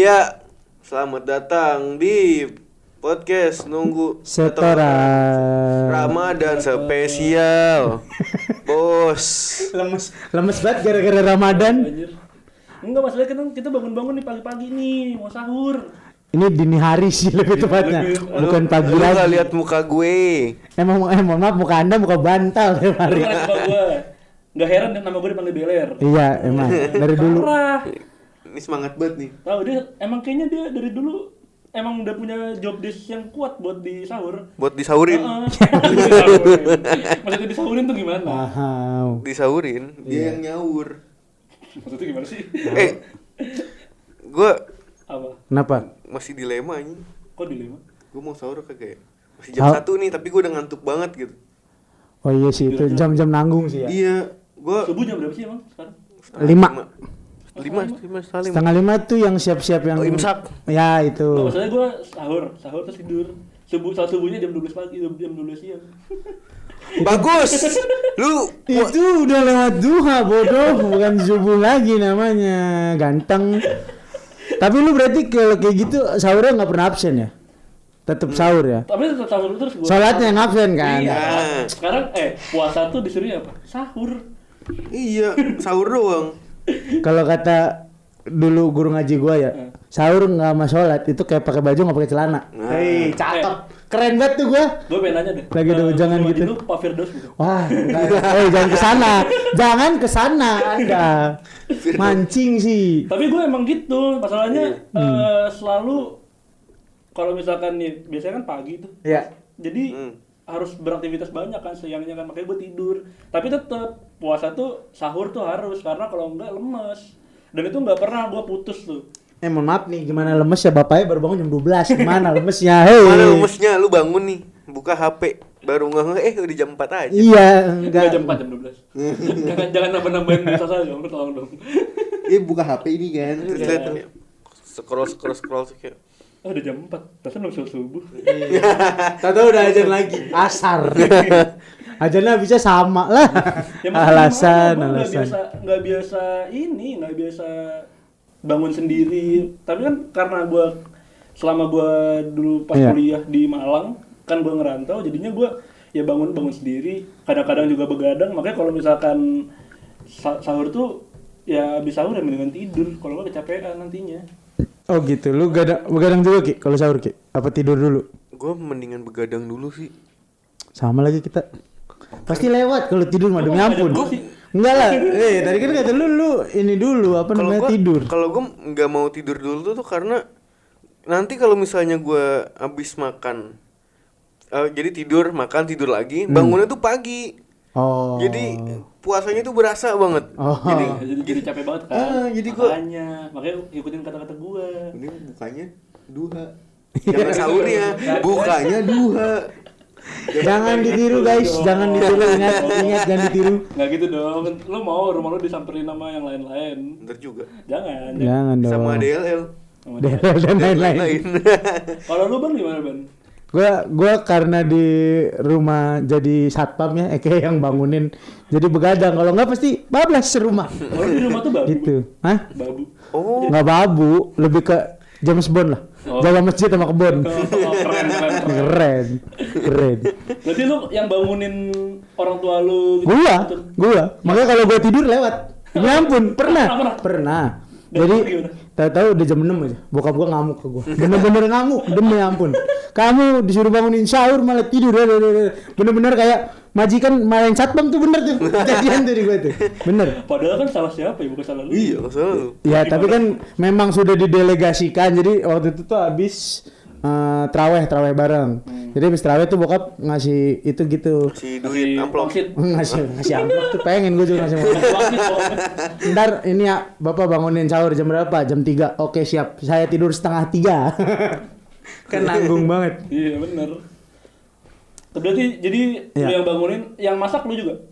Iya, selamat datang di podcast Nunggu Setoran. Ramadan spesial. Bos. Lemes banget gara-gara Ramadan. Anjir. Enggak, masalahnya kan kita bangun-bangun nih pagi-pagi nih, mau sahur. Ini dini hari sih lebih tepatnya, bukan pagi Lu gak lagi. lihat muka gue. Mohon maaf, muka anda muka bantal tiap Lu hari. kan suka gua. Enggak heran dan nama gue dipanggil Beler. Iya emang dari dulu. Parah. Ini semangat banget nih. Tahu dia emang kayaknya dia dari dulu emang udah punya job desk yang kuat buat di sahur. Buat disaurin. Maksudnya disaurin tuh gimana? Wow. Disaurin, dia Iya. yang nyaur. Maksudnya gimana sih? Gue Apa? Kenapa? masih dilema ini. Kok dilema? Gue mau sahur kagak ya? Masih jam 1 nih, tapi gue udah ngantuk banget gitu. Oh iya sih itu jam-jam nanggung sih ya. Iya, gue Subuh jam berapa sih emang sekarang? 5 Setengah 5 tuh yang siap-siap yang. Oh, imsak. Ya Nah, itu. maksudnya gue sahur terus tidur. Saat subuhnya jam 12 pagi, jam 12 siang. Bagus. Lu Itu udah lewat duha bodoh, bukan subuh lagi namanya. Ganteng. Tapi lu berarti kalau kayak gitu sahurnya nggak pernah absen ya? Tetap sahur ya? Tapi tetap sahur terus gue. Sholatnya yang absen kan? Iya. Nah. Sekarang puasa tuh disuruhnya apa? Sahur. iya, sahur doang. Kalau kata dulu guru ngaji gua ya, sahur nggak sama sholat itu kayak pakai baju nggak pakai celana. Nah. Hei, cakep, keren banget tuh gua. Gue pengen nanya deh. Lagi ada ujangan guru gitu. Lu Pak Firdaus gitu. Wah, jangan kesana Anda. Mancing sih. Tapi gue emang gitu. Masalahnya selalu kalau misalkan nih biasanya kan pagi tuh. Ya. Jadi harus beraktivitas banyak kan siangnya kan, makanya gue tidur. Tapi tetap puasa tuh sahur tuh harus, karena kalau enggak lemes. Dan itu nggak pernah gue putus tuh. Mohon maaf nih, gimana lemes ya bapaknya baru bangun jam 12. Gimana lemesnya? Hei. Mana lemesnya, lu bangun nih, buka HP, baru nggak udah jam 4 aja. Iya, Enggak enggak. jam 4 jam 12. jangan nambah-nambahin bisa saja, tolong dong. Buka HP ini kan, terus Iya. lihat nih, scroll kayak. Oh, udah jam 4. Rasanya belum subuh. Tahu udah ajan lagi. Asar. Ajannya bisa sama lah. Ya, maksudnya alasan. gimana? Gua nggak biasa bangun sendiri. Tapi kan karena selama gue dulu pas Iya. kuliah di Malang, kan gue ngerantau, jadinya gue ya bangun sendiri. Kadang-kadang juga begadang. Makanya kalau misalkan sahur tuh ya habis sahur ya mendingan tidur. Kalau nggak kecapean nantinya. Oh gitu, lu begadang juga Ki kalau sahur Ki? Apa tidur dulu? Gue mendingan begadang dulu sih. Sama lagi kita. Pasti lewat kalau tidur mah demi Kok ampun. ngajak gua sih? Enggak lah. Tadi kan kata lu ini dulu apa namanya tidur. Kalau gue nggak mau tidur dulu tuh karena nanti kalau misalnya gue habis makan, jadi tidur lagi, bangunnya tuh pagi. Oh. Jadi puasanya tuh berasa banget. Oh. Jadi capek banget kan. Jadi gua- makanya ikutin kata-kata gue. Ini bukanya duha. Jangan sahurnya, bukanya duha. Jangan ditiru guys, jangan ditiru, ingat jangan ditiru. Nggak gitu dong. Lo mau rumah lo disamperin sama yang lain-lain. Bener juga. Jangan. Jangan dong. Sama DLL. Sama dia. Dan lain-lain. Kalau lu Bang gimana, Ban? Gua karena di rumah jadi satpam ya, kayak yang bangunin. Jadi begadang, kalau enggak pasti bablas serumah. Kalau di rumah tuh babu. Gitu. Hah? Babu. Oh, Nggak babu, lebih ke James Bond lah. Oh. Jaga masjid sama kebon. Keren. Keren. Berarti lu yang bangunin orang tua lu gitu? Gua. Makanya kalau gua tidur lewat. Ya ampun, pernah. Jadi Gimana? tahu-tahu udah jam 6 aja. Bokap gua ngamuk ke gua. Bener-bener ngamuk, demi ampun. Kamu disuruh bangunin sahur malah tidur. Bener-bener kayak majikan main satpam tuh bener tuh. Kejadian tuh di gua tuh. Bener. Padahal kan salah siapa ya, bukan salah lu. iya, masalah lu. Ya, tapi kan memang sudah didelegasikan. Jadi waktu itu tuh habis traweh bareng. Jadi habis traweh tuh bokap ngasih itu gitu. Si duit amplop. Wangsit. ngasih amplop tuh pengen gue juga ngasih amplop. Wangsit. Ntar ini ya bapak bangunin sahur jam berapa? Jam 3. Oke siap. Saya tidur setengah 3. Kan nanggung banget. Iya, bener. Berarti jadi lu Iya. yang bangunin, yang masak lu juga?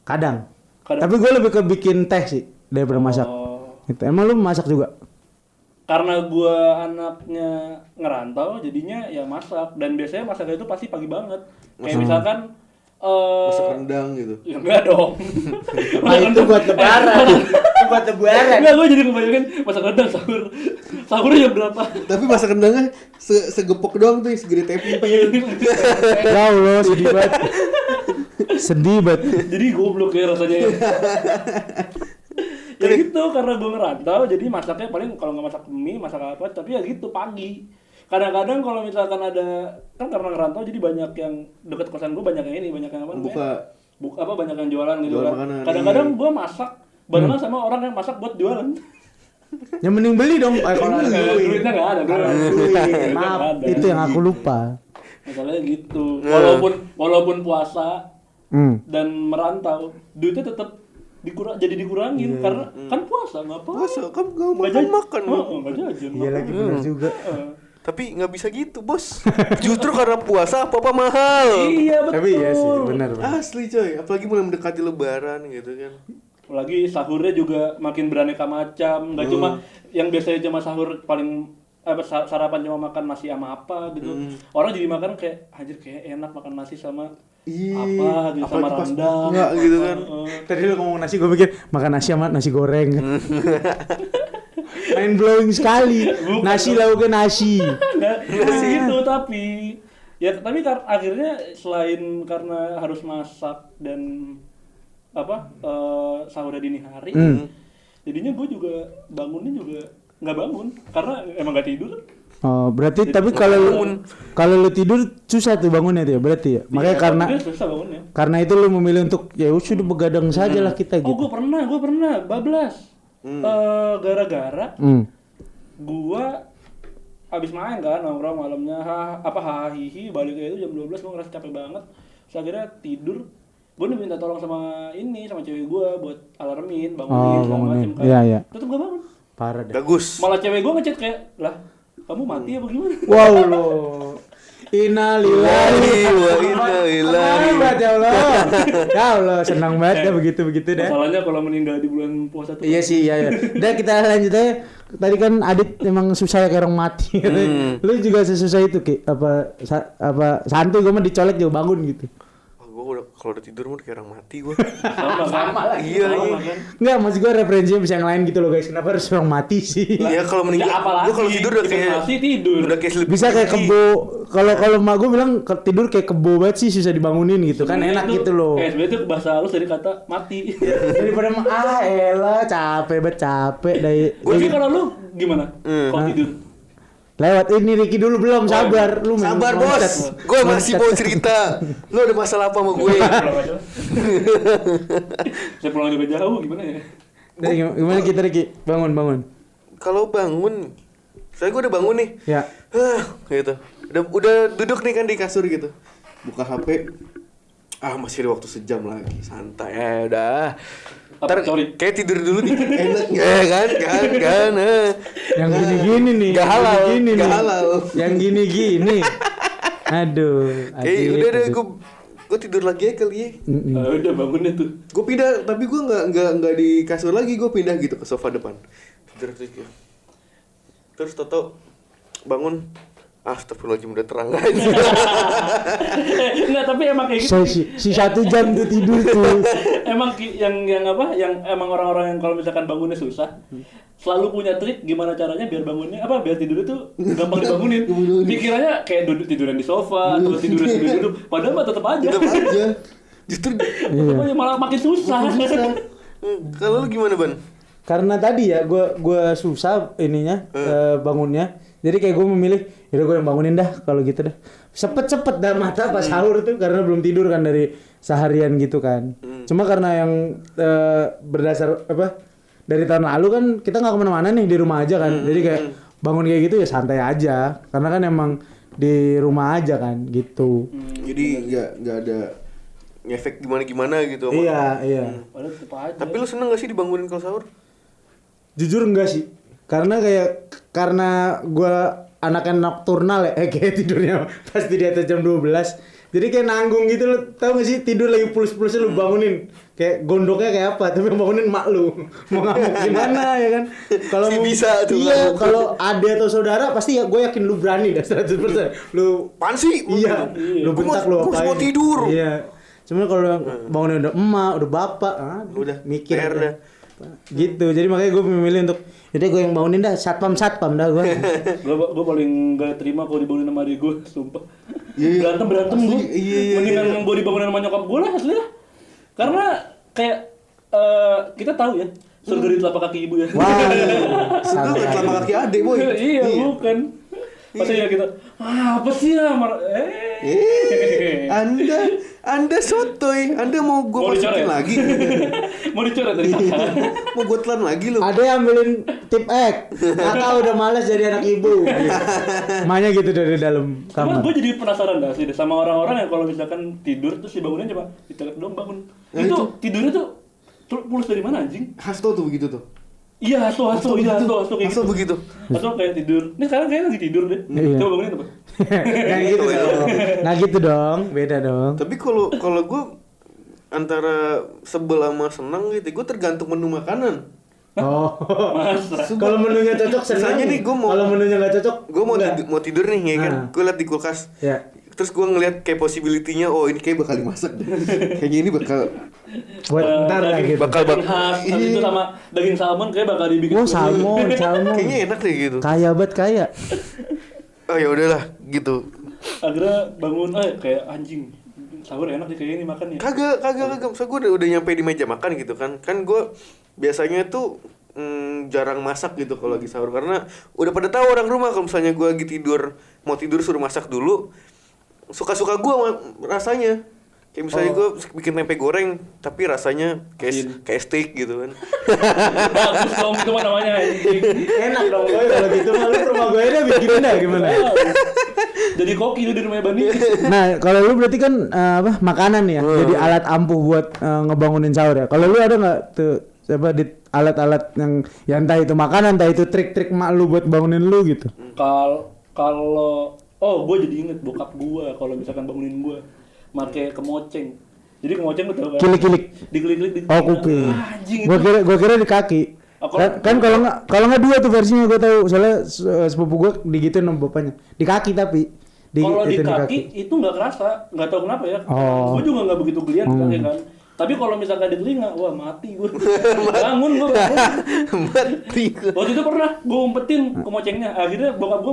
Kadang. Kadang. Tapi gue lebih ke bikin teh sih daripada masak. Oh. Gitu. Emang lu masak juga? Karena gua anaknya ngerantau, jadinya ya masak. Dan biasanya masaknya itu pasti pagi banget. Kayak misalkan Masak rendang gitu. Ya enggak dong. Nah, itu buat lebaran. Itu buat lebaran. Enggak, gue jadi ngebayangin masak rendang sahur. Sahurnya jam berapa? Tapi masak rendangnya segepok doang tuh, segede tepung. Ya Allah, sedih banget. Sedih banget. Jadi goblok ya rasanya. Ya gitu, karena gue ngerantau jadi masaknya paling kalau nggak masak mie, masak apa, tapi ya gitu pagi. Kadang-kadang kalau misalkan ada, kan karena ngerantau jadi banyak yang deket kosan gue, banyak yang ini, banyak yang apa namanya? Apa banyak yang jualan gitu Jualan kan. makanan, Kadang-kadang gue masak barengan sama orang yang masak buat jualan. Yang mending beli dong. Kalau ada Duitnya nggak ada, duit. Maaf, itu yang aku lupa. Masalahnya gitu. Walaupun puasa dan merantau, duitnya tetap jadi dikurangin karena kan puasa nggak apa. Puasa kan nggak makan. Nggak jajan. Iya lagi benar juga. Tapi nggak bisa gitu, Bos. Justru karena puasa apa mahal. Iya betul. Tapi iya sih, benar. Asli coy, apalagi mulai mendekati lebaran gitu kan. Apalagi sahurnya juga makin beraneka macam, nggak cuma yang biasanya cuma sahur paling sarapan cuma makan nasi sama apa gitu. Orang jadi makan kayak anjir kayak enak makan nasi sama apa gitu, sama rendang. Enggak gitu kan. Tadi lu ngomong nasi, gue pikir makan nasi sama nasi goreng. Mind blowing sekali. Nasi lauknya nasi. Nggak gitu, tapi akhirnya selain karena harus masak dan sahurnya dini hari, jadinya gue juga bangunnya juga nggak bangun karena emang nggak tidur. Oh, berarti jadi, tapi kalau lu tidur susah tuh bangunnya tuh ya, berarti ya. Makanya susah bangunnya. Karena itu lu memilih untuk ya sudah begadang saja lah kita gitu. Oh, gue pernah bablas. Gara-gara gue abis main kan nongkrong malamnya hihi baliknya itu jam 12, gue ngerasa capek banget. Terus akhirnya tidur. Gue udah minta tolong sama cewek gue buat alarmin, bangunin segala macem kan. Iya. Tetep gak bangun. Parah deh. Bagus. Malah cewek gue ngechat kayak, "Lah, kamu mati apa gimana?" Wow lo. Innalillahi wa inna ilaihi. Ya Allah. Ya Allah, senang banget ya begitu-begitu dah. Masalahnya kalau meninggal di bulan puasa tuh. Iya sih, iya. Udah kita lanjut aja. Tadi kan Adit emang susah ya kayak orang mati. Lu juga sesusah itu Ki? Santuy gue mah dicolek juga bangun gitu. Gue kalau udah tidur mah kayak orang mati gue. Sama lah. Iya. Enggak, maksud gue referensinya bisa yang lain gitu loh guys. Kenapa harus orang mati sih? Iya kalau meninggal. Gue kalau tidur udah kayak masih tidur. Udah kayak sleeping. Bisa kayak kebo. Kalau mak gue bilang tidur kayak kebo banget sih, susah dibangunin gitu kan, enak gitu loh. Sebenarnya itu bahasa halus dari kata mati. Daripada elah capek dari. Gue sih kalau lu gimana? Kalau tidur? Lewat ini Ricky dulu belum, sabar lu. Sabar bos, gue masih mau cerita. Lu ada masalah apa sama gue? Saya pulang juga jauh, gimana ya? Gimana kita Ricky? Bangun. Kalau bangun, saya gue udah bangun nih. Ya. Gitu. Udah duduk nih kan di kasur gitu. Buka HP. Masih ada waktu sejam lagi, santai ya udah. Ntar kayak tidur dulu nih, enak kan. Yang gini-gini nih. Gak halal. Yang gini-gini. Aduh. Kayak udah gue tidur lagi ya kali ya. Udah bangunnya tuh. Gue pindah, tapi gue nggak di kasur lagi, gue pindah gitu ke sofa depan. Tidur gitu. Terus toto bangun. Astagfirullahaladzim udah terang aja. Enggak, tapi emang kayak gitu. Si 1 jam tuh tidur tuh. Emang yang emang orang-orang yang kalau misalkan bangunnya susah, selalu punya trik gimana caranya biar tidurnya tuh gampang dibangunin. Pikirannya kayak tiduran di sofa atau tiduran duduk, padahal mah tetap aja. Justru malah makin susah. Kalau lu gimana, Ban? Karena tadi ya gue susah ininya bangunnya. Jadi kayak gue memilih, yaudah gue yang bangunin dah kalau gitu dah. Cepet dah mata pas sahur tuh karena belum tidur kan dari seharian gitu kan. Cuma karena yang berdasar dari tahun lalu kan kita nggak kemana-mana nih, di rumah aja kan. Jadi kayak bangun kayak gitu ya santai aja. Karena kan emang di rumah aja kan gitu. Jadi nggak ada ngefek gimana gitu. Iya. Tapi lu seneng gak sih dibangunin kalau sahur? Jujur enggak sih. Karena gue anaknya nokturnal ya, kayak tidurnya pasti di atas jam 12. Jadi kayak nanggung gitu, lo tau gak sih tidur lagi pules-pulesnya lu bangunin. Kayak gondoknya kayak apa, tapi yang bangunin mak lu. Mau ngamuk gimana ya kan. Kalau bisa tuh. Iya, kalau adik atau saudara pasti ya gue yakin lu berani dah 100%. Lu apaan sih? Iya. Lu bentak lu apain. Gue mau tidur. Iya. Cuman kalau bangunin udah emak, udah bapak, Udah mikir PR aja. dah. Gitu. Jadi makanya gue memilih untuk jadi gue yang bangunin dah, satpam dah gue. Gue paling gak terima kalau dibangunin sama adik gue, sumpah. Iya. Berantem gue. Mendingan gue dibangunin sama nyokap gue lah asli lah. Karena kayak kita tahu ya, surga di telapak kaki ibu ya. Wah. Surga ke telapak kaki adik, boy. Iya, bukan. Masa ya kita, apa sih ya? Anda sotoy. Anda mau gue Mau masukin dicoret? lagi? Mau dicoret dari kakak. Mau gue telan lagi lu? Ada yang ambilin tip X. Kakak udah malas jadi anak ibu. Makanya gitu dari dalam Cuma kamar. gue jadi penasaran dah sih sama orang-orang yang kalau misalkan tidur terus dibangunin coba ditelek dong bangun. Nah, itu itu. tidurnya tuh pulus dari mana anjing? Hasto tuh begitu tuh. Iya, hasto kayak Hasto gitu. begitu. Hasto kayak tidur. Ini sekarang kayaknya lagi tidur deh. Iya. Coba bangunin apa? Nggak gitu dong. Nggak gitu dong. Beda dong. Tapi kalau gue antara sebel sama senang gitu, gue tergantung menu makanan. Oh. Masa? Kalau menunya cocok senang. Misalnya nih, gua mau- Kalau menunya nggak cocok. Gue nggak. mau tidur nih ya kan, Nah. gue liat di kulkas. Ya. Terus gue ngeliat kayak possibility-nya, oh ini kayak bakal dimasak deh. Kayaknya ini bakal Buat ntar lah gitu. Bakal- daging khas, habis itu sama daging salmon kayak bakal dibikin. Oh salmon. kayaknya enak deh gitu. Kaya banget kaya. Oh ya udahlah gitu. Akhirnya bangun, kayak anjing. Sahur enak nih kayak ini makan ya. Kagak. Soalnya gue udah nyampe di meja makan gitu kan. Kan gue biasanya tuh jarang masak gitu kalau lagi sahur karena udah pada tahu orang rumah kalau misalnya gue lagi mau tidur suruh masak dulu. Suka-suka gue rasanya. Kayak misalnya gue bikin tempe goreng tapi rasanya kayak steak gitu kan. Bagus dong itu mah namanya anjing. Enak dong gue kalau gitu. Malu rumah gue aja bikin dah gimana? Jadi koki lu di rumah Bani. Nah, kalau lu berarti kan makanan ya, jadi alat ampuh buat ngebangunin sahur ya. Kalau lu ada nggak tuh di alat-alat yang entah itu makanan, entah itu trik-trik mak lu buat bangunin lu gitu? Kalau gue jadi inget bokap gue kalau misalkan bangunin gue pakai kemoceng. Jadi kemoceng lu tau kan? Kilik-kilik. Diklik-klik di Oh, kuping. Anjing itu. Gua kira di kaki. Kan kalau nggak dua tuh versinya gue tahu. Soalnya sepupu gue digituin sama bapaknya. Di kaki tapi. Kalau di ituin kaki itu nggak kerasa, nggak tahu kenapa ya. Oh. Gue juga nggak begitu kelihatan kaki kan. Tapi kalau misalkan di telinga, wah mati gue. Bangun gue. Mati. Waktu itu pernah gue umpetin kemocengnya. Akhirnya bokap gue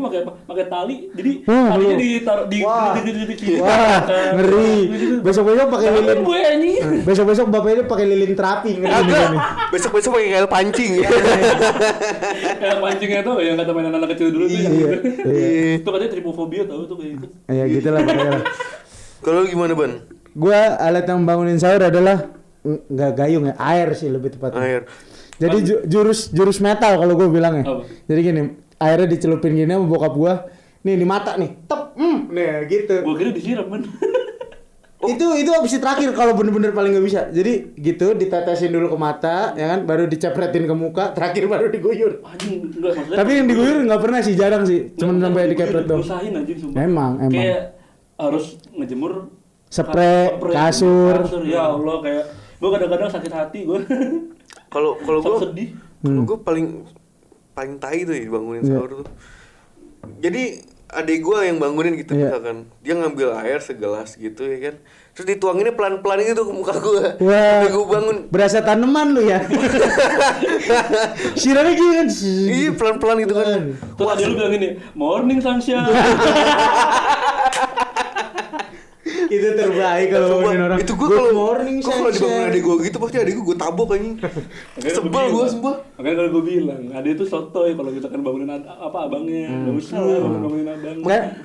pakai tali. Jadi Wah, talinya lu. ditaruh di Wah. sini. Wah, ngeri. Besok-besok pakai lilin. Bangun gue anjing. Besok-besok bapaknya pakai lilin terapi ngeri Agak. nih. Besok-besok pakai kail pancing. Kayak pancingnya tuh yang kata mainan anak kecil dulu tuh yang Iya. gitu. Iya. Itu katanya tripofobia tau tuh kayak gitu. Ya gitulah pokoknya. Kalau lu gimana, Ban? Gua alat yang bangunin sahur adalah nggak gayung ya, air sih lebih tepatnya. Air. Jadi jurus metal kalau gue bilangnya. Apa? Jadi gini, airnya dicelupin gini sama bokap gua. Nih di mata nih. Tep. Nih gitu. Gue kira disiram kan. Itu opsi terakhir kalau bener-bener paling nggak bisa. Jadi gitu ditetesin dulu ke mata, ya kan, baru dicepretin ke muka, terakhir baru diguyur. Anjing enggak maksudnya. Tapi yang diguyur nggak pernah sih, jarang sih. Cuman sampai dikepret dong. Usahain anjing sumpah. Emang. Kayak harus ngejemur Spray, kasur. Ya Allah kayak gue kadang-kadang sakit hati gue. Kalau gue sedih. Kalau gue paling tai tuh ya bangunin sahur tuh. Jadi adik gue yang bangunin gitu misalkan, dia ngambil air segelas gitu ya kan, terus dituanginnya pelan-pelan gitu ke muka gue. Wah, gue bangun. Berasa tanaman lu ya. Siramnya gini kan. Iya pelan-pelan gitu kan. Terus ada lu bilang gini, morning sunshine. Itu terbaik kalau bangunin orang. Itu gue Good kalau morning kalau dibangunin sunshine. adik gue gitu pasti adik gue tabok anjing. Sebel gue sumpah. Makanya kalau gue bilang, ada itu sotoy kalau misalkan bangunin abangnya, nggak usah lah bangunin abang.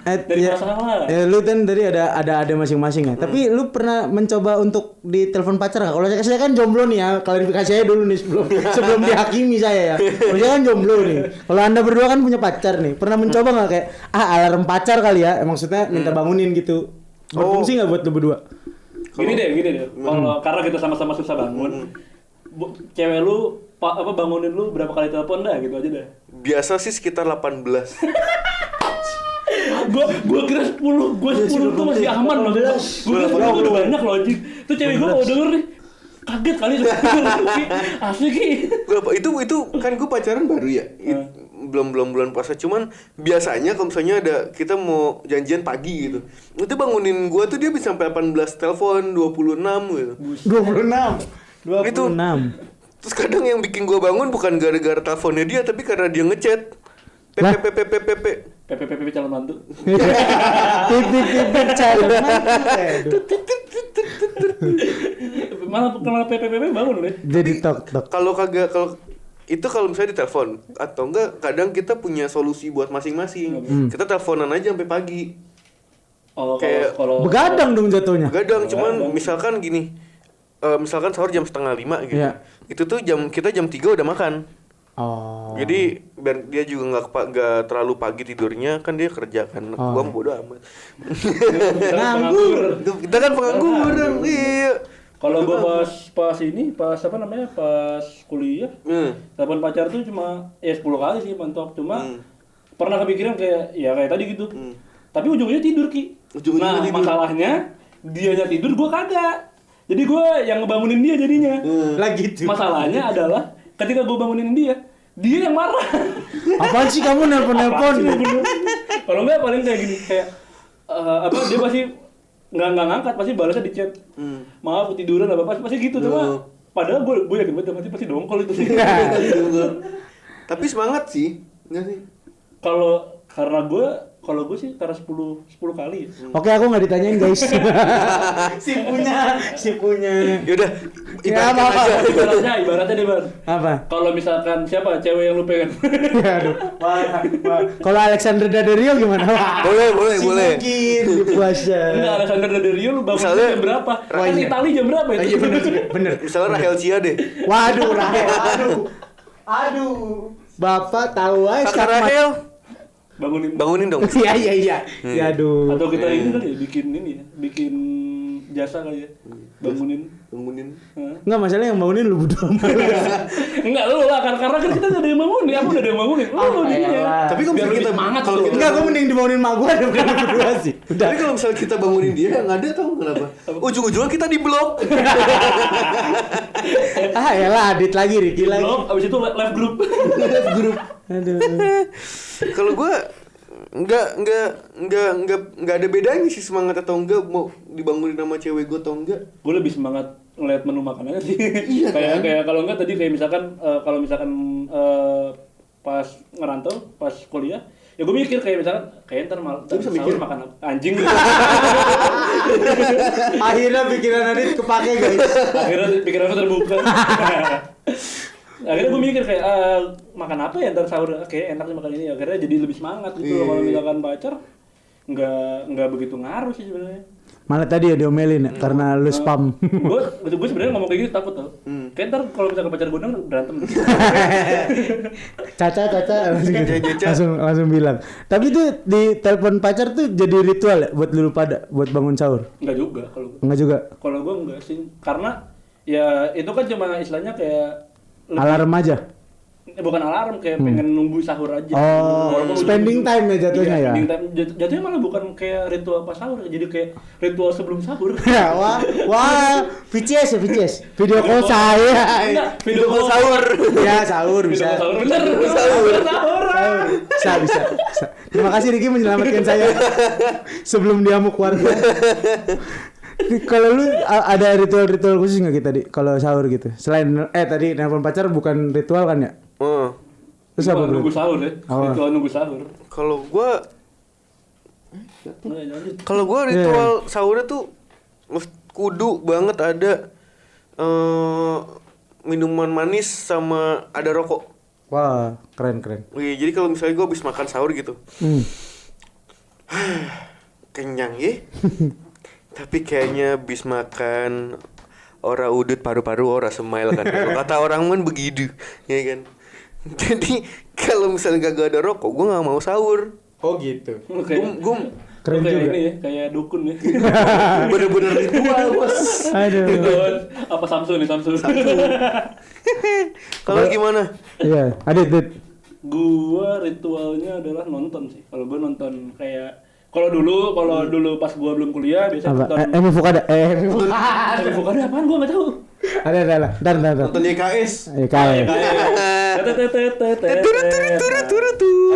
Dari ya, masalah. ya, lu kan tadi ada masing-masing ya. Tapi lu pernah mencoba untuk ditelepon pacar nggak? Kalau saya kan jomblo nih ya. Klarifikasi aja dulu nih sebelum dihakimi saya ya. Kalau saya kan jomblo nih. Kalau anda berdua kan punya pacar nih. Pernah mencoba nggak kayak alarm pacar kali ya? Maksudnya minta bangunin gitu. Berfungsi nggak buat lu berdua? Gini deh. Kalau karena kita sama-sama susah bangun, cewek lu bangunin lu berapa kali telepon dah gitu aja dah. Biasa sih sekitar 18. Gua kira 10 tuh masih aman loh. Gua kira 10 tuh udah banyak loh anjing. Tuh cewek gua kalau denger nih kaget kali asli Ki. Itu kan gue pacaran baru ya. belum bulan puasa, cuman biasanya kalau misalnya ada kita mau janjian pagi gitu, itu bangunin gua tuh dia bisa sampai 18 telepon, 26 gitu. 26. Itu. Terus kadang yang bikin gua bangun bukan gara-gara teleponnya dia, tapi karena dia ngechat. PPPP calon mantu. Pipip calon mantu. Malah PPPP bangun deh. Jadi tok. Kalau misalnya ditelepon atau enggak, kadang kita punya solusi buat masing-masing. Kita teleponan aja sampai pagi. Oh, Kayak kalau Begadang dong jatuhnya. Begadang, cuman misalkan gini. Misalkan sahur jam 4:30 gitu. Iya. Itu tuh kita jam 3 udah makan. Oh. Jadi biar dia juga nggak terlalu pagi tidurnya, kan dia kerja kan. Gua bodo amat. nganggur. Kita kan pengangguran. Iya. Kalau gua pas kuliah, telepon pacar tuh cuma 10 kali sih mentok. Cuma pernah kepikiran kayak tadi gitu. Tapi ujungnya tidur Ujung-ujungnya tidur. Masalahnya dianya tidur, gua kagak. Jadi gua yang ngebangunin dia jadinya. Lagi tuh. Masalahnya adalah ketika gua bangunin dia yang marah. Apaan sih kamu nelpon-nelpon? Kalau enggak paling kayak gini, kayak dia pasti nggak ngangkat, pasti balasnya di chat. Maaf ketiduran apa pasti gitu. Cuma padahal gue yakin banget pasti dongkol itu sih. Tapi semangat sih, enggak sih? Kalau gue sih karena 10 kali. Oke, aku nggak ditanyain guys. si punya. Yaudah, Ya, apa? Ibaratnya deh, Bang. Apa? Kalau misalkan siapa cewek yang lu pengen? Aduh. Kalau Alexander Daddario gimana? Boleh. Mungkin di puasa. Enggak, Alexander Daddario lu bangun Misalnya- jam berapa? Kan iya. Itali jam berapa itu? Iya bener. Misalnya Rahel Cia deh. Waduh, Rahel. Aduh. Bapak tahu aja Kakak Rahel, bangunin dong. Iya. Ya aduh. Atau kita ini kali ya, bikin jasa kali ya. Bangunin. Hah? Enggak, masalah yang bangunin lu berdua. Enggak lu lah, karena kan kita enggak ada yang bangunin, aku udah ada yang bangunin. Lu dia. Tapi kalau Biar misalnya lebih kita semangat kalau tuh. kita Enggak, gue mending dibangunin mak gue daripada lu berdua sih. Udah. Tapi kalau misalnya kita bangunin dia, nggak ada tau kenapa? Ujung-ujungnya kita di blok. Yalah, Adit lagi, Ricky lagi. Blok, abis itu live group. Grup. Aduh. Kalau gue nggak ada bedanya sih semangat atau enggak, mau dibangunin sama cewek gue atau enggak. Gue lebih semangat ngeliat menu makanannya sih. Iya, kayak kalau enggak tadi kayak misalkan pas ngerantau, pas kuliah, ya gue mikir kayak misalkan kayak ntar bisa sahur mikir. makan apa? Anjing. Akhirnya pikiran Adit kepake, guys. Akhirnya pikiran gue terbuka. Akhirnya gue mikir kayak makan apa ya ntar sahur, kayak enak sih makan ini. Akhirnya jadi lebih semangat gitu. Kalau misalkan pacar nggak begitu ngaruh sih sebenarnya. Malah tadi ya diomelin ya, karena lu spam. Gue sebenarnya ngomong kayak gitu takut tau. Kayak ntar kalau misalkan pacar gue denger berantem. Caca Caca. langsung bilang. Tapi tuh di telepon pacar tuh jadi ritual ya buat lu pada buat bangun sahur. Enggak juga kalau gue. Enggak juga. Kalau gue enggak sih, karena ya itu kan cuma istilahnya kayak Alarm aja. bukan alarm, kayak pengen nunggu sahur aja. Oh, Walaupun spending time ya jatuhnya ya. Spending time. Jatuhnya malah bukan kayak ritual pas sahur, jadi kayak ritual sebelum sahur. Wah, VCS. Video call saya. Enggak, video call sahur. Ya, sahur Video bisa. call sahur, bener. Sahur. Bisa. Terima kasih Ricky menyelamatkan saya sebelum diamuk warga. Kalau lu ada ritual khusus nggak kita di kalau sahur gitu? Selain tadi nelpon pacar bukan ritual kan ya? Terus apa bro? Nunggu sahur ya. Oh. Ritual nunggu sahur. Kalau gua ritual sahurnya tuh kudu banget ada minuman manis sama ada rokok. Wah, keren. Wih, jadi kalau misalnya gua habis makan sahur gitu, kenyang ya. Tapi kayaknya habis makan ora udut paru-paru ora smile kan. Kalau kata orang kan begitu, ya kan. Jadi kalau misalnya gak ada rokok, gue nggak mau sahur. Oh gitu. Gue Keren kayak juga. ini ya, kayak dukun ya. bener-bener ritual bos. Aduh. Dukun. Apa Samsul. Kalau gimana? Iya, Adit. Gua ritualnya adalah nonton sih. Kalau gua nonton kayak kalau dulu pas gua belum kuliah biasanya Apa? nonton. Emi Fukada. Fukada apaan gua enggak tahu. Ada. Ntar. Nonton YKS. Kayak.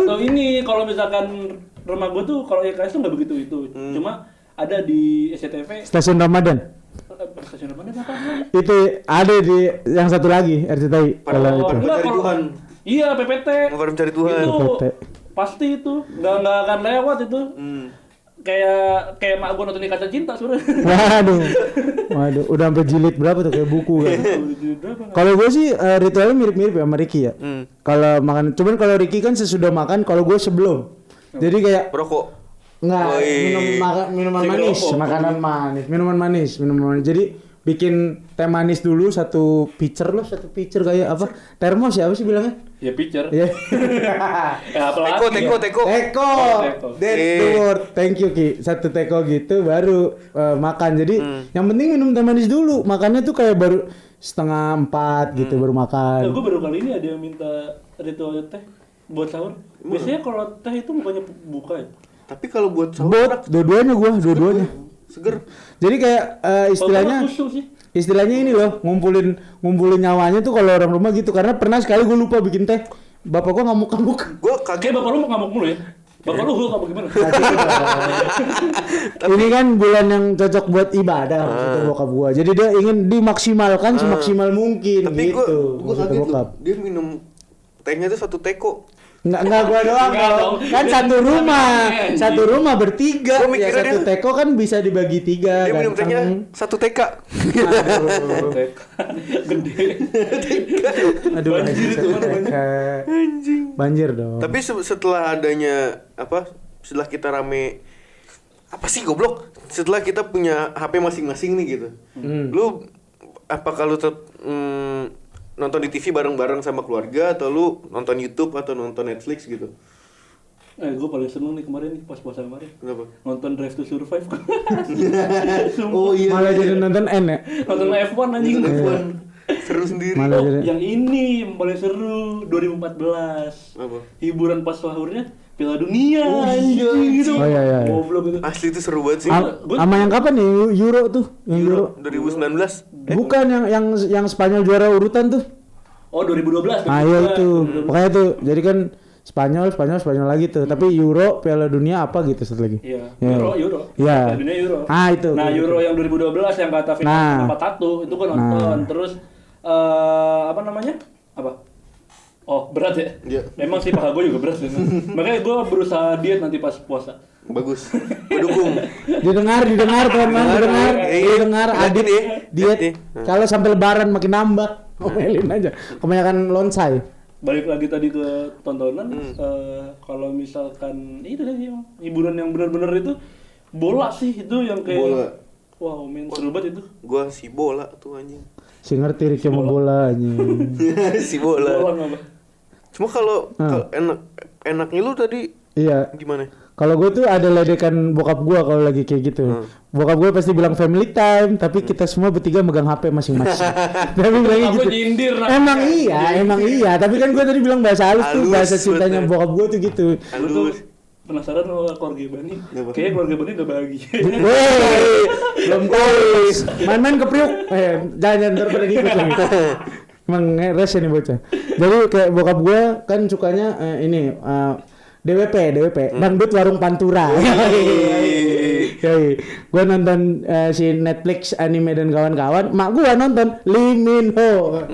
Atau ini kalau misalkan rumah gue tuh kalau YKS tuh nggak begitu itu. Cuma ada di SCTV. Stasiun Ramadan. Stasiun mana apa? Itu ada di yang satu lagi RCTI kalau itu. Mencari Tuhan. Iya, PPT. Mencari Tuhan. Itu PPT. pasti itu nggak akan lewat itu. Kayak mak gue nonton di Kaca Cinta sebenarnya. Waduh, udah sampai jilid berapa tuh kayak buku kan. Kalau gue sih ritualnya mirip-mirip ya sama Ricky ya. Kalau makan, cuman kalau Ricky kan sesudah makan, kalau gue sebelum. Jadi kayak Perokok. enggak minuman manis, makanan manis, minuman manis. Jadi bikin teh manis dulu satu pitcher kayak apa? Termos ya apa sih bilangnya? Ya pitcher. Iya. Apalagi Teko. Teko. That's the word. Thank you Ki. Satu teko gitu baru makan. Jadi yang penting minum teh manis dulu. Makannya tuh kayak baru 3:30 gitu baru makan. Gue baru kali ini ada yang minta ritual teh buat sahur. Biasanya kalau teh itu bukannya buka ya? Tapi kalau buat sahur Bot, dua-duanya. seger. Jadi kayak istilahnya ini loh, ngumpulin nyawanya tuh kalau orang rumah gitu. Karena pernah sekali gue lupa bikin teh. Bapak gua ngamuk-ngamuk. Gue kaget. Bapak lu ngamuk mulu ya? Bapak lu ngamuk gimana? Ini kan bulan yang cocok buat ibadah maksudnya bokap gua. Jadi dia ingin dimaksimalkan semaksimal mungkin. Tapi gitu. gue kaget loh. Dia minum tehnya tuh 1 teko. Enggak gua doang dong. Kan satu rumah bertiga. Gua Ya mikirnya satu teko kan bisa dibagi 3. Dia minum tehnya 1 TK. Gede. Aduh, Banjir itu mana anjing. Banjir dong. Tapi setelah adanya setelah kita rame goblok? Setelah kita punya HP masing-masing nih gitu. Lu apakah lu tetap nonton di TV bareng-bareng sama keluarga atau lu nonton YouTube atau nonton Netflix gitu? Gue paling seneng nih kemarin nih pas puasa kemarin. Kenapa? Nonton Drive to Survive. Oh iya. Malah jadi nonton N ya. Nonton F1 anjing. F1. Seru sendiri. Malah jadi. Yang ini yang paling seru 2014. Apa? Hiburan pas sahurnya Piala Dunia. Oh iya, anjing, gitu. Oh iya. Goblok gitu. Asli itu seru banget sih. Sama yang kapan nih Euro tuh? Yang Euro. 2019. Bukan yang Spanyol juara urutan tuh. Oh 2012. Iya itu. Pokoknya tuh. Jadi kan Spanyol lagi tuh. Tapi Euro Piala Dunia apa gitu satu lagi. Iya. Ya. Euro. Iya. Piala Dunia Euro. Itu. Nah, Euro yang 2012 yang kata final 4-1 itu gua nonton. Terus apa namanya? Apa? Oh, berat ya? Iya. Memang sih paha gue juga berat. Makanya gue berusaha diet nanti pas puasa. Bagus. Gue dukung. Didengar teman-teman, didengar Adit diet. Kalau sampai lebaran makin nambah. Omelin aja. Kebanyakan lonsai. Balik lagi tadi ke tontonan, kalau misalkan itu tadi hiburan yang benar-benar itu bola sih itu yang kayak Bola. wow, men seru banget itu. Gua si bola tuh anjing. Si ngerti Ricky mau bola anjing. Si bola. Bola apa? Cuma kalau enaknya lu tadi Iya. gimana? Kalau gue tuh ada ledekan bokap gue kalau lagi kayak gitu. Bokap gue pasti bilang family time, tapi kita semua bertiga megang HP masing-masing. Tapi bilangnya Aku gitu. nyindir. Emang iya. Tapi kan gue tadi bilang bahasa halus tuh, bahasa cintanya betul. bokap gue tuh gitu. Gue tuh penasaran sama keluarga Bani. Kayaknya keluarga Bani udah bahagia. Wey, belum tulis. Main-main ke Priuk. Jangan ntar pada ngikut lagi. Emang ngeres ini bocah. Jadi kayak bokap gue kan sukanya DWP, dangdut warung Pantura. Gue nonton si Netflix anime dan kawan-kawan. Mak gue nonton Lee Min Ho.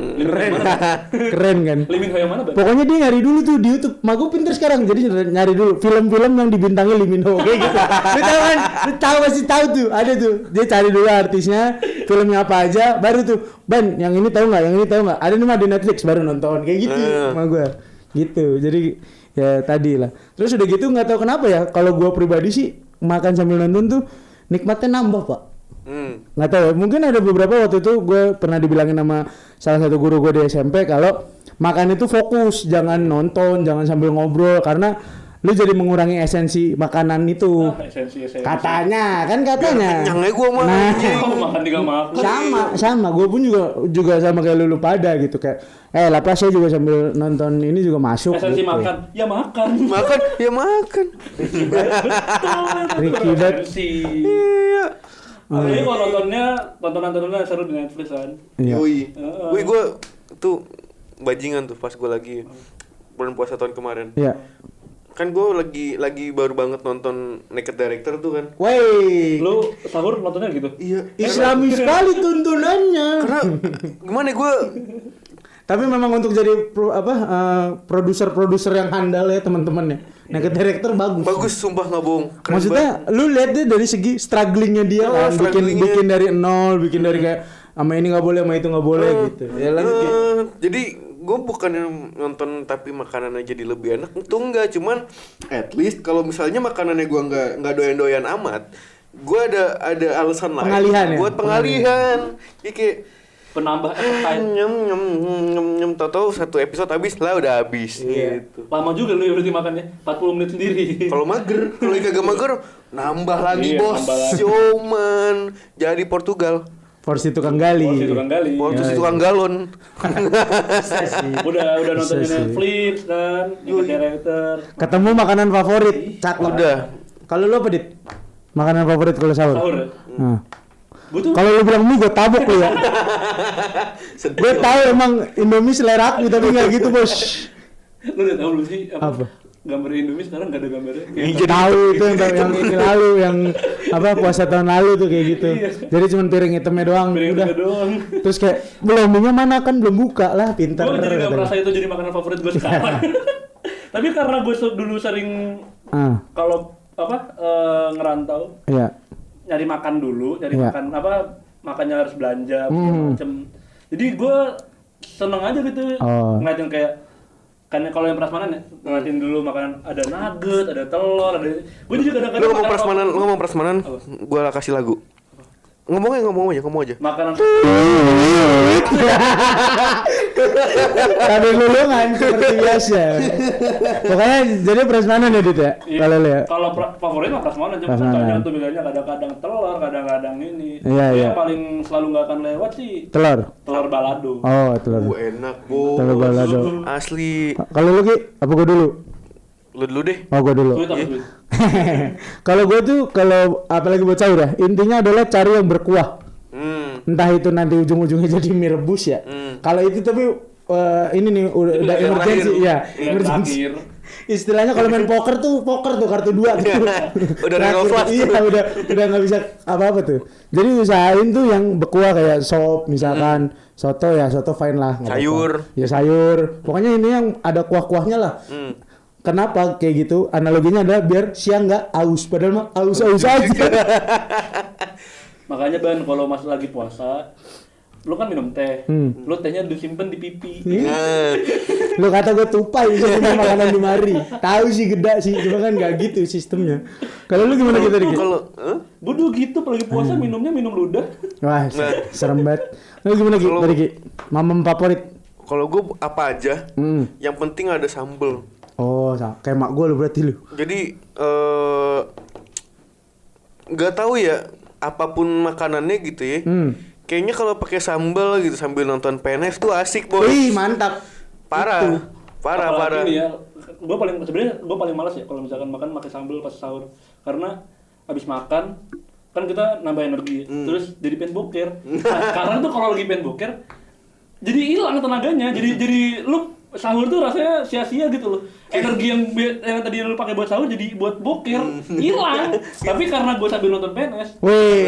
Keren kan? Lee Min Ho yang mana, Bang? Pokoknya dia nyari dulu tuh di YouTube. Mak gue pinter sekarang, jadi nyari dulu film-film yang dibintangi Lee Min Ho kayak gitu. Lu tahu kan? Lu pasti tahu tuh, ada tuh. Dia cari dulu artisnya, filmnya apa aja, baru tuh, Ban, yang ini tahu nggak? Yang ini tahu nggak? Ada nih mah di Netflix, baru nonton kayak gitu. Mak gue, gitu. Jadi ya tadi lah. Terus udah gitu nggak tahu kenapa ya. Kalau gue pribadi sih makan sambil nonton tuh nikmatnya nambah pak. Nggak tahu ya. Mungkin ada beberapa waktu itu gue pernah dibilangin sama salah satu guru gue di SMP kalau makan itu fokus, jangan nonton, jangan sambil ngobrol karena lu jadi mengurangi esensi makanan itu. Esensi. Katanya. Kenyang aja gua mah. Makan tinggal makan. Sama. Gue pun juga sama kayak lu pada gitu kayak. Lapas saya juga sambil nonton ini juga masuk. Esensi gitu. makan. Ya makan. Makan. Ricky banget. Iya. Apalagi kalau nontonnya tontonan seru di Netflix kan. Iya. Yoi. Wih, gue tuh bajingan tuh pas gue lagi bulan puasa tahun kemarin. Iya. Kan gue lagi baru banget nonton Naked Director tuh kan. Wey. Lu sahur nontonnya gitu? Iya. Islami sekali tuntunannya. Karena gimana gue Tapi memang untuk jadi produser-produser yang handal ya teman-teman ya. Naked Director bagus. bagus sumpah nggak bohong. Keren Maksudnya lu lihat deh dari segi strugglingnya dia Oh, kan, strugglingnya. bikin dari nol, bikin dari kayak sama ini nggak boleh, sama itu nggak boleh gitu. Ya lanjut. Ki. Jadi gue bukan nonton tapi makanannya jadi lebih enak itu enggak, cuman at least kalau misalnya makanannya gue nggak doyan-doyan amat, gue ada alasan lain Pengalihan ya? buat pengalihan. Jadi kayak Penambah appetite. nyem tahu satu episode habis lah udah habis gitu. Lama juga lu ya berarti makannya, 40 menit sendiri. Kalau mager, kalau kagak mager nambah lagi Iya, bos. nambah lagi. Yoman jadi Portugal. Porsi tukang gali. Porsi tukang gali. Portugal tukang galon. Udah nonton di Bisa sih. Netflix kan, Naked Director. Ketemu makanan favorit, cakep. Udah. Kalau lu apa, Dit? Makanan favorit kalau sahur? Sahur ya? Nah. Gue tuh Kalau lu bilang mie, gue tabok lu ya. Gue tahu emang Indomie selera aku, tapi nggak gitu bos. lu udah tahu belum sih Apa? gambar Indomie sekarang nggak ada gambarnya. Tahu itu yang ini lalu, yang puasa tahun lalu tuh kayak gitu. Jadi cuma piring hitamnya doang. Piring Udah. itu doang. Terus kayak belum minyak mana kan belum buka lah, pintar. Gue jadi nggak katanya. merasa itu jadi makanan favorit gue sekarang. Tapi karena gue dulu sering kalau ngerantau Iya. nyari makan dulu, Iya. makannya harus belanja segala macem. Jadi gue seneng aja gitu ngeliatin kayak kan kalau yang prasmanan ya ngeliatin dulu makanan ada nugget, ada telur, ada. Gue juga kadang-kadang Lu ngomong prasmanan, gue kasih lagu. Ngomong aja. makanan Tadi lu seperti biasa. Pokoknya jadi prasmanan ya, Dit ya. Iya. Kalau lu ya. Kalau favorit mah prasmanan, cuma Prasmanan. kadang tuh bedanya kadang-kadang telur, kadang-kadang ini. Iya, Tapi iya. Yang paling selalu nggak akan lewat sih Telur. telur balado. Oh, telur. Enak bos. Telur balado. Asli. Kalau lu Ki, apa gua dulu? Lu dulu deh. Oh, gua dulu. Sweet apa sweet? Kalau gue tuh apalagi buat sahur ya, intinya adalah cari yang berkuah. Entah itu nanti ujung-ujungnya jadi mie rebus ya. Kalau itu tapi ini nih udah yang emergency terakhir. ya, Yang emergency. terakhir. Istilahnya kalau main poker tuh kartu 2 gitu. Udah real flash. Iya, udah nggak bisa apa-apa tuh. Jadi usahain tuh yang berkuah kayak sop misalkan, soto ya, soto fine lah. nggak Sayur. apa-apa. Ya sayur. Pokoknya ini yang ada kuah-kuahnya lah. Kenapa kayak gitu? Analoginya adalah biar siang nggak aus, padahal mah aus-aus aja. Makanya Ban kalau mas lagi puasa, lu kan minum teh, lu tehnya disimpan di pipi. Nah, Lu kata gue tupai sih punya makanan di mari. Tahu sih geda sih, cuma kan nggak gitu sistemnya. Kalau lu gimana gitu Diki? kalau Gue dulu gitu, pas lagi puasa minumnya minum ludah. Wah, serem banget. Lu gimana Ki? Kalau- Diki? Mamam favorit? kalau gue apa aja, yang penting ada sambel. Oh, kayak mak gue lu berarti lu. Jadi nggak tahu ya apapun makanannya gitu ya. Kayaknya kalau pakai sambal gitu sambil nonton PNS tuh asik bos. Wih, mantap. Parah. Apalagi nih ya, gue paling malas ya kalau misalkan makan pakai sambal pas sahur, karena habis makan kan kita nambah energi, terus jadi pengen boker. Nah, karena tuh kalau lagi pengen boker, jadi hilang tenaganya, jadi lu sahur tuh rasanya sia-sia gitu loh. Energi yang tadi lu pakai buat sahur jadi buat boker hilang. Tapi karena gue sambil nonton PNS, Wih.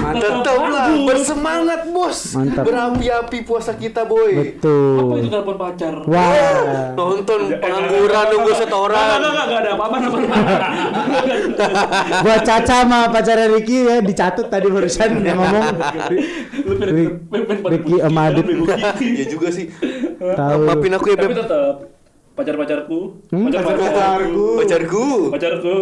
Tetap lah bagus. bersemangat bos. Mantap. Berapi-api puasa kita boy. apa Betul. itu telepon pacar? Wah. Nonton pengangguran nunggu setoran. Enggak ada apa-apa Buat Caca sama pacarnya Ricky ya dicatat tadi barusan yang ngomong. Ricky sama Adit. Iya juga sih. Tahu. Maafin aku ya Tapi Beb. tetap pacarku. Pacarku. Pacarku.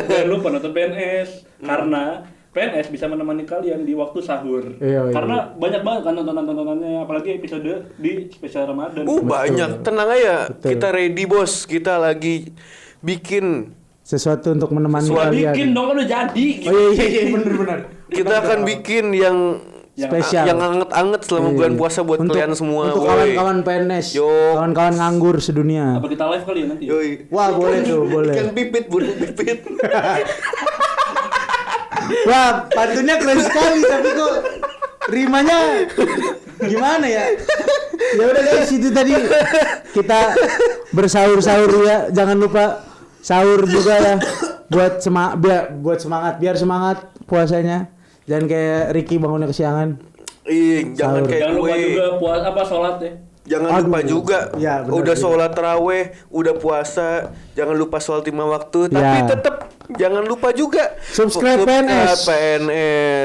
Jangan lupa nonton PNS karena PNS bisa menemani kalian di waktu sahur. Iya. Karena banyak banget kan tontonan-tontonannya, apalagi episode di spesial Ramadan. Banyak. Tenang aja. Kita ready bos. Kita lagi bikin. Sesuatu untuk menemani Gua kalian. bikin dong kan udah jadi. Oh iya benar. Kita akan bikin yang Spesial. yang anget-anget selama bulan puasa buat kalian semua. Untuk boy. kawan-kawan PNS, Yo. kawan-kawan nganggur sedunia. Apa kita live kali ya nanti? Yoi. Wah boleh tuh, boleh. Ikan pipit, burung pipit. Wah, pantunnya keren sekali tapi kok rimanya gimana ya? Ya udah guys, itu tadi kita bersahur-sahur ya. Jangan lupa sahur juga ya buat semangat biar semangat puasanya. Jangan kayak Ricky bangunnya kesiangan. Jangan Sahur. kayak Jangan lupa gue. juga sholat ya. Jangan lupa juga. Ya, benar udah juga. sholat taraweh, udah puasa, jangan lupa sholat 5 waktu. Tapi Ya. tetap jangan lupa juga Subscribe PNS.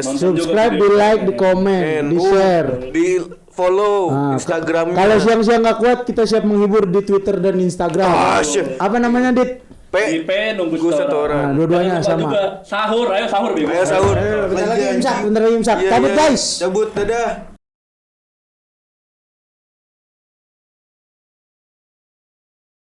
Nonton Subscribe, juga di video like, di ini. komen, di share. di follow Nah, Instagramnya. Kalau siang-siang nggak kuat, kita siap menghibur di Twitter dan Instagram. Syuk. Apa namanya, Dit? IP nunggu Gue setoran. setoran. Nah, dua-duanya Jangan lupa sama. juga sahur, ayo sahur bego. Ayo sahur. Bentar lagi imsak, bentar lagi imsak. Iya, Cabut iya. guys. Cabut, dadah.